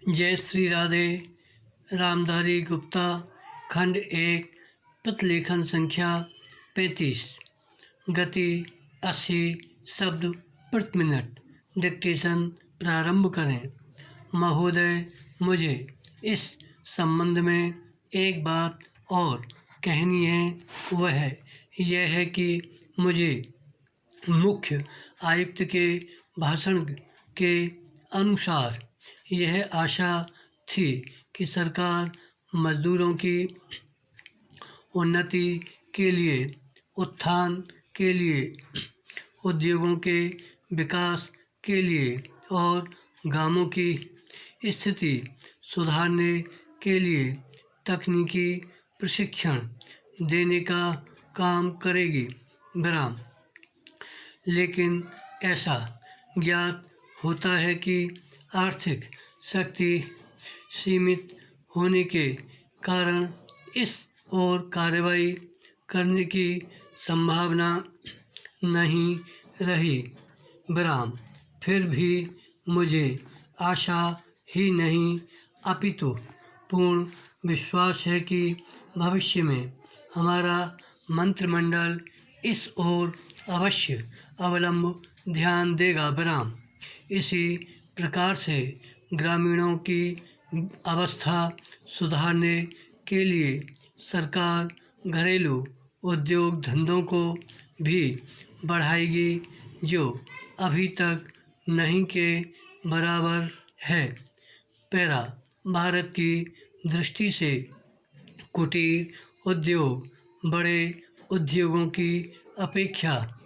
जय श्री राधे। रामधारी गुप्ता, खंड 1, पत्र संख्या 35। गति 80 शब्द प्रति मिनट। डिक्टेशन प्रारंभ करें। महोदय, मुझे इस संबंध में एक बात और कहनी है। वह यह है कि मुझे मुख्य आयुक्त के भाषण के अनुसार यह आशा थी कि सरकार मजदूरों की उन्नति के लिए, उत्थान के लिए, उद्योगों के विकास के लिए और गांवों की स्थिति सुधारने के लिए तकनीकी प्रशिक्षण देने का काम करेगी। विराम। लेकिन ऐसा ज्ञात होता है कि आर्थिक शक्ति सीमित होने के कारण इस ओर कार्रवाई करने की संभावना नहीं रही। विराम। फिर भी मुझे आशा ही नहीं अपितु पूर्ण विश्वास है कि भविष्य में हमारा मंत्रिमंडल इस ओर अवश्य अवलंब ध्यान देगा। विराम। इसी प्रकार से ग्रामीणों की अवस्था सुधारने के लिए सरकार घरेलू उद्योग धंधों को भी बढ़ाएगी, जो अभी तक नहीं के बराबर है। पैरा। भारत की दृष्टि से कुटीर उद्योग बड़े उद्योगों की अपेक्षा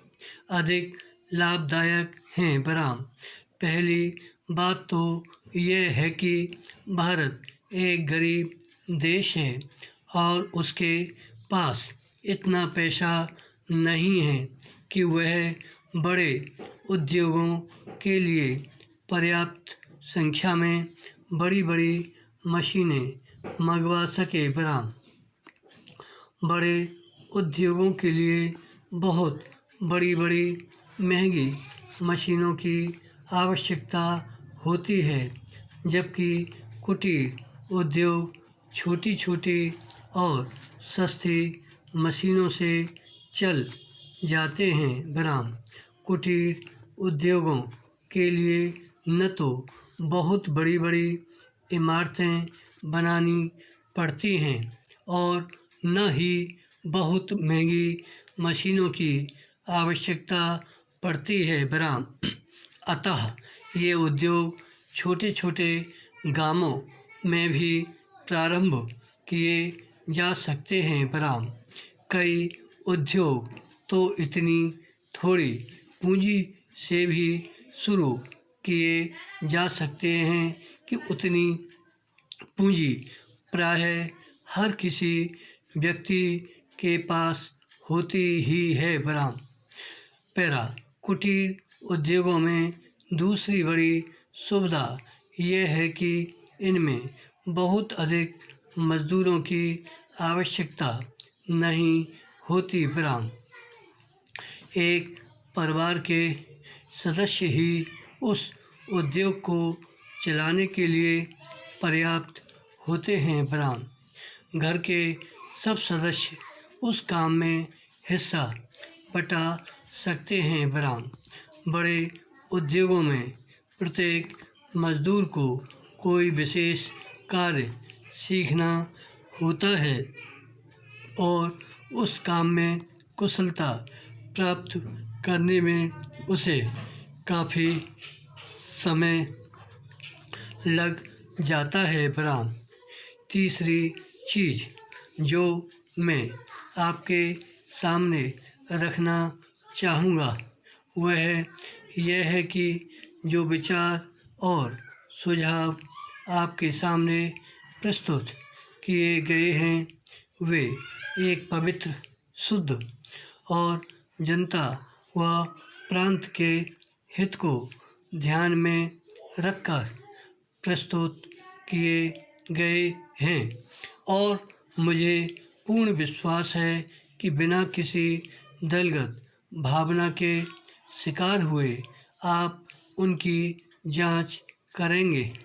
अधिक लाभदायक हैं। विराम। पहली बात तो यह है कि भारत एक गरीब देश है और उसके पास इतना पैसा नहीं है कि वह बड़े उद्योगों के लिए पर्याप्त संख्या में बड़ी बड़ी मशीनें मंगवा सके। विराम। बड़े उद्योगों के लिए बहुत बड़ी बड़ी महंगी मशीनों की आवश्यकता होती है, जबकि कुटीर उद्योग छोटी छोटी और सस्ती मशीनों से चल जाते हैं। विराम। कुटीर उद्योगों के लिए न तो बहुत बड़ी बड़ी इमारतें बनानी पड़ती हैं और न ही बहुत महंगी मशीनों की आवश्यकता पड़ती है। विराम। अतः ये उद्योग छोटे छोटे गांवों में भी प्रारंभ किए जा सकते हैं। विराम। कई उद्योग तो इतनी थोड़ी पूंजी से भी शुरू किए जा सकते हैं कि उतनी पूंजी प्रायः हर किसी व्यक्ति के पास होती ही है। विराम। पैरा। कुटीर उद्योगों में दूसरी बड़ी सुविधा यह है कि इनमें बहुत अधिक मजदूरों की आवश्यकता नहीं होती। विराम। एक परिवार के सदस्य ही उस उद्योग को चलाने के लिए पर्याप्त होते हैं। विराम। घर के सब सदस्य उस काम में हिस्सा बटा सकते हैं। विराम। बड़े उद्योगों में प्रत्येक मजदूर को कोई विशेष कार्य सीखना होता है और उस काम में कुशलता प्राप्त करने में उसे काफ़ी समय लग जाता है। विराम। तीसरी चीज़ जो मैं आपके सामने रखना चाहूँगा वह यह है कि जो विचार और सुझाव आपके सामने प्रस्तुत किए गए हैं वे एक पवित्र, शुद्ध और जनता व प्रांत के हित को ध्यान में रखकर प्रस्तुत किए गए हैं और मुझे पूर्ण विश्वास है कि बिना किसी दलगत भावना के शिकार हुए आप उनकी जांच करेंगे।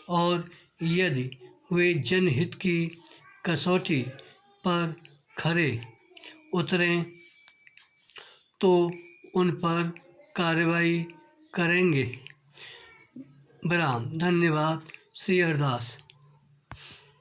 और यदि वे जनहित की कसौटी पर खरे उतरें तो उन पर कार्रवाई करेंगे। विराम। धन्यवाद। श्री हरदास।